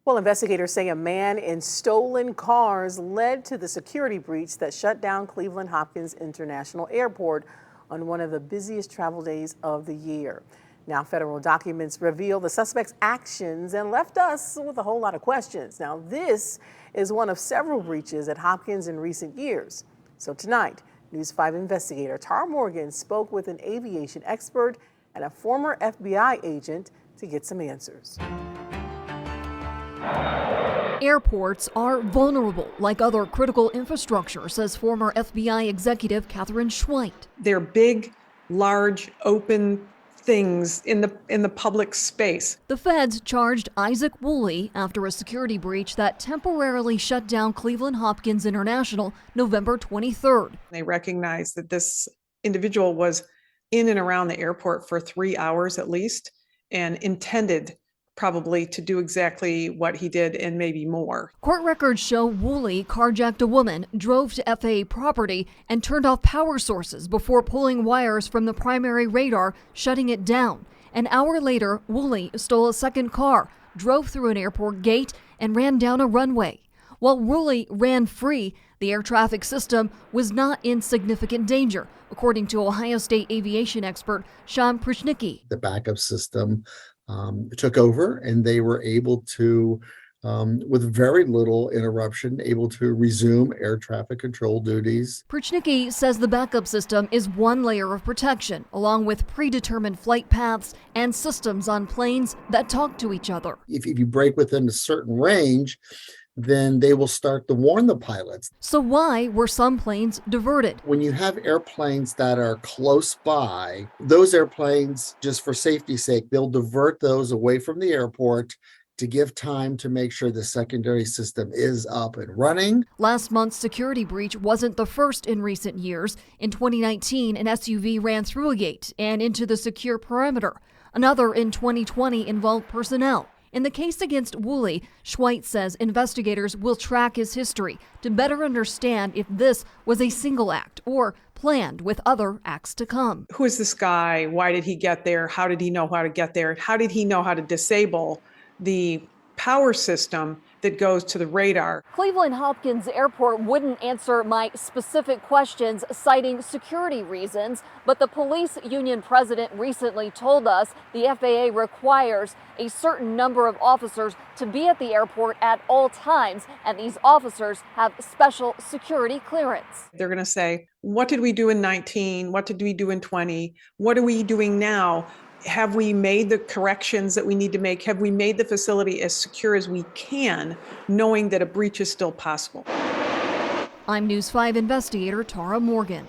Well, investigators say a man in stolen cars led to the security breach that shut down Cleveland Hopkins International Airport on one of the busiest travel days of the year. Now, federal documents reveal the suspect's actions and left us with a whole lot of questions. Now, this is one of several breaches at Hopkins in recent years. So tonight, News 5 investigator Tara Morgan spoke with an aviation expert and a former FBI agent to get some answers. Airports are vulnerable, like other critical infrastructure, says former FBI executive Catherine Schweit. They're big, large, open things in the public space. The feds charged Isaac Woolley after a security breach that temporarily shut down Cleveland Hopkins International November 23rd. They recognized that this individual was in and around the airport for 3 hours at least and intended probably to do exactly what he did and maybe more. Court records show Woolley carjacked a woman, drove to FAA property, and turned off power sources before pulling wires from the primary radar, shutting it down. An hour later, Woolley stole a second car, drove through an airport gate, and ran down a runway. While Woolley ran free, the air traffic system was not in significant danger, according to Ohio State aviation expert Sean Pruchnicki. The backup system took over, and they were able to, with very little interruption, able to resume air traffic control duties. Pruchnicki says the backup system is one layer of protection, along with predetermined flight paths and systems on planes that talk to each other. If you break within a certain range, then they will start to warn the pilots. So why were some planes diverted? When you have airplanes that are close by, those airplanes, just for safety's sake, they'll divert those away from the airport to give time to make sure the secondary system is up and running. Last month's security breach wasn't the first in recent years. In 2019, an SUV ran through a gate and into the secure perimeter. Another in 2020 involved personnel. In the case against Woolley, Schweit says investigators will track his history to better understand if this was a single act or planned with other acts to come. Who is this guy? Why did he get there? How did he know how to get there? How did he know how to disable the power system that goes to the radar? Cleveland Hopkins Airport wouldn't answer my specific questions, citing security reasons, but the police union president recently told us the FAA requires a certain number of officers to be at the airport at all times, and these officers have special security clearance. They're going to say, what did we do in 19? What did we do in 20? What are we doing now? Have we made the corrections that we need to make? Have we made the facility as secure as we can, knowing that a breach is still possible? I'm News 5 investigator Tara Morgan.